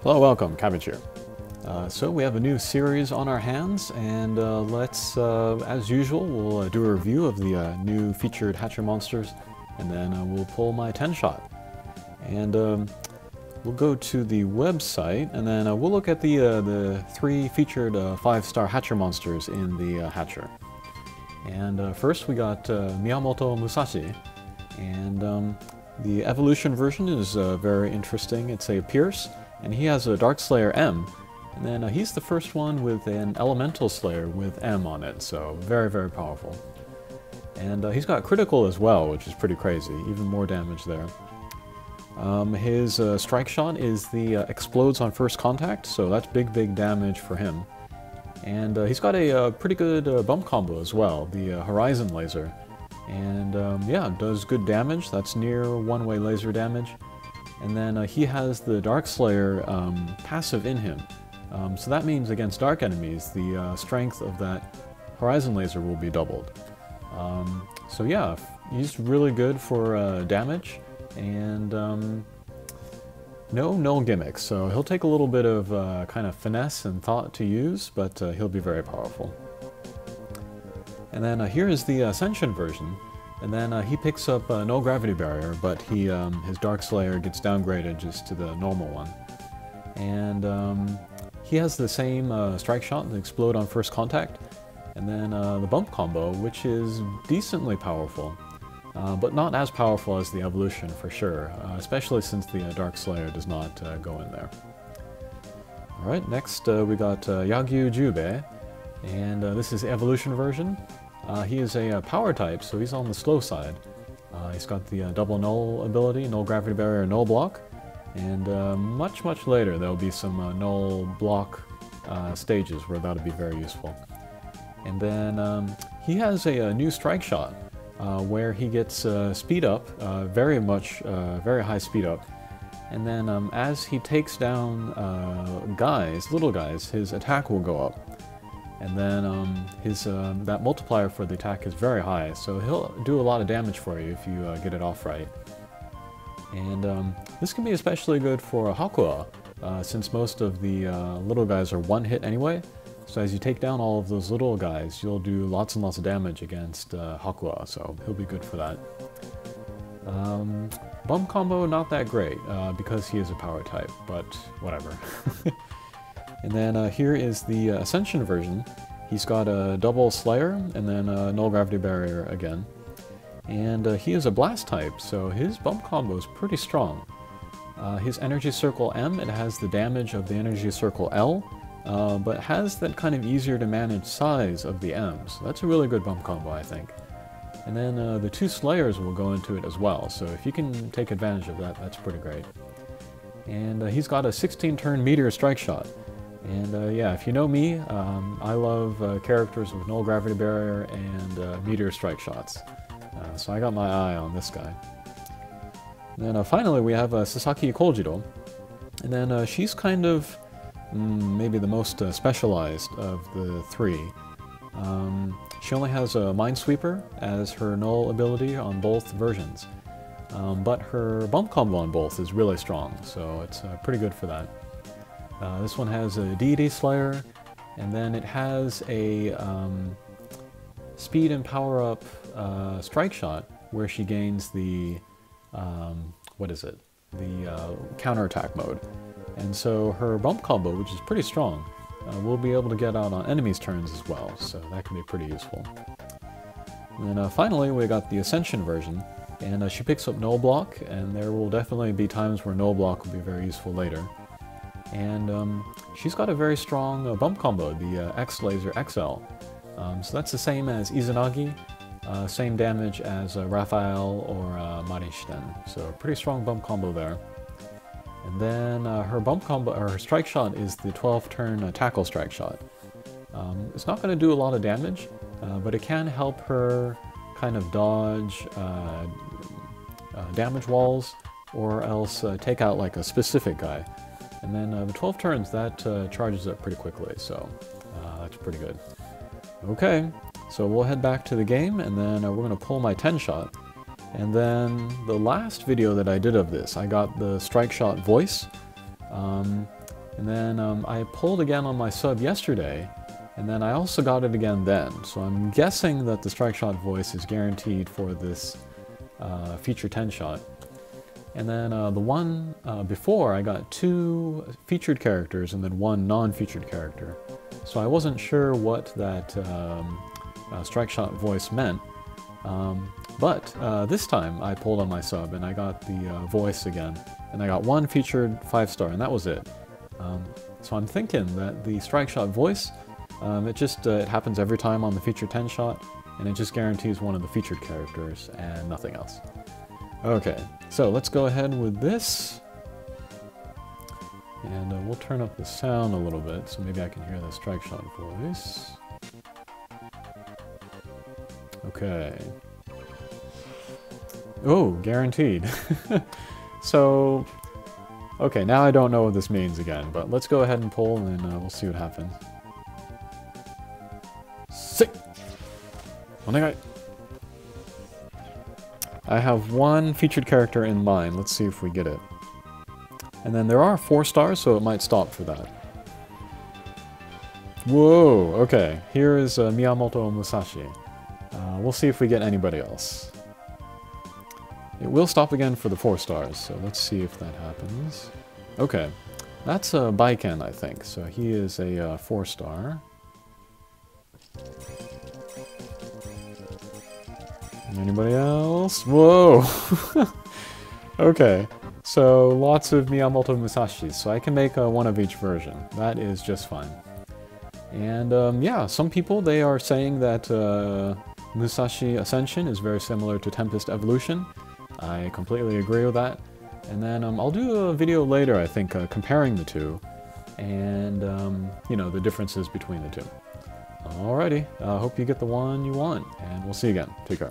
Hello, welcome, Cabbage here. So we have a new series on our hands, and as usual, we'll do a review of the new featured Hatcher monsters, and then we'll pull my 10-shot. And we'll go to the website, and then we'll look at the three featured 5-star Hatcher monsters in the Hatcher. And first we got Miyamoto Musashi, and the evolution version is very interesting. It's a Pierce, and he has a Dark Slayer M, and then he's the first one with an Elemental Slayer with M on it, so very, very powerful. And he's got critical as well, which is pretty crazy, even more damage there. His strike shot is the explodes on first contact, so that's big, big damage for him. And he's got a pretty good bump combo as well, the Horizon Laser. And yeah, does good damage. That's near one-way laser damage. And then he has the Dark Slayer passive in him. So that means against dark enemies, the strength of that Horizon Laser will be doubled. So yeah, he's really good for damage, and no null gimmicks. So he'll take a little bit of kind of finesse and thought to use, but he'll be very powerful. And then here is the Ascension version. And then he picks up no gravity barrier, but his Dark Slayer gets downgraded just to the normal one. And he has the same strike shot and explode on first contact. And then the bump combo, which is decently powerful, but not as powerful as the evolution for sure, especially since the Dark Slayer does not go in there. Alright, next we got Hugeube, and this is the evolution version. He is a power type, so he's on the slow side. He's got the double null ability, null gravity barrier, null block, and much later there'll be some null block stages where that'll be very useful. And then he has a new strike shot where he gets speed up, very high speed up. And then as he takes down little guys, his attack will go up. And then that multiplier for the attack is very high, so he'll do a lot of damage for you if you get it off right. And this can be especially good for Hikaru, since most of the little guys are one hit anyway. So as you take down all of those little guys, you'll do lots and lots of damage against Hikaru, so he'll be good for that. Bump combo, not that great, because he is a power type, but whatever. And then here is the Ascension version. He's got a double Slayer, and then a null gravity barrier again. And he is a blast type, so his bump combo is pretty strong. His Energy Circle M, it has the damage of the Energy Circle L, but has that kind of easier to manage size of the M, so that's a really good bump combo, I think. And then the two Slayers will go into it as well, so if you can take advantage of that, that's pretty great. And he's got a 16-turn Meteor Strike Shot. And yeah, if you know me, I love characters with null gravity barrier and meteor strike shots. So I got my eye on this guy. And then finally we have Sasaki Kojiro. And then she's kind of maybe the most specialized of the three. She only has a Minesweeper as her null ability on both versions. But her bump combo on both is really strong, so it's pretty good for that. This one has a Deity Slayer, and then it has a speed and power up strike shot where she gains the, the counterattack mode. And so her bump combo, which is pretty strong, will be able to get out on enemies' turns as well, so that can be pretty useful. And then finally we got the Ascension version, and she picks up null block, and there will definitely be times where null block will be very useful later. And she's got a very strong bump combo, the X Laser XL. So that's the same as Izanagi, same damage as Raphael or Marishiten. So a pretty strong bump combo there. And then her bump combo, or her strike shot, is the 12-turn tackle strike shot. It's not going to do a lot of damage, but it can help her kind of dodge damage walls, or else take out like a specific guy. And then the 12 turns, that charges up pretty quickly, so that's pretty good. Okay, so we'll head back to the game, and then we're going to pull my 10-shot. And then the last video that I did of this, I got the strike shot voice, And then I pulled again on my sub yesterday, and then I also got it again then. So I'm guessing that the strike shot voice is guaranteed for this feature 10 shot. And then the one before, I got 2 featured characters and then 1 non-featured character. So I wasn't sure what that strike shot voice meant. But this time I pulled on my sub and I got the voice again. And I got 1 featured 5-star, and that was it. So I'm thinking that the strike shot voice, it happens every time on the feature 10 shot, and it just guarantees one of the featured characters and nothing else. Okay, so let's go ahead with this. And we'll turn up the sound a little bit, so maybe I can hear the strike shot voice. Okay. Oh, guaranteed. So, okay, now I don't know what this means again, but let's go ahead and pull and we'll see what happens. Sick! Onegai! I have 1 featured character in mind. Let's see if we get it. And then there are 4 stars, so it might stop for that. Whoa, okay. Here is Miyamoto Musashi. We'll see if we get anybody else. It will stop again for the 4 stars, so let's see if that happens. Okay, that's Baiken, I think, so he is a 4-star. Anybody else? Whoa! Okay, so lots of Miyamoto Musashis, so I can make 1 of each version. That is just fine. And yeah, some people, they are saying that Musashi Ascension is very similar to Tempest Evolution. I completely agree with that. And then I'll do a video later, I think, comparing the 2 and, you know, the differences between the 2. Alrighty, I hope you get the one you want, and we'll see you again. Take care.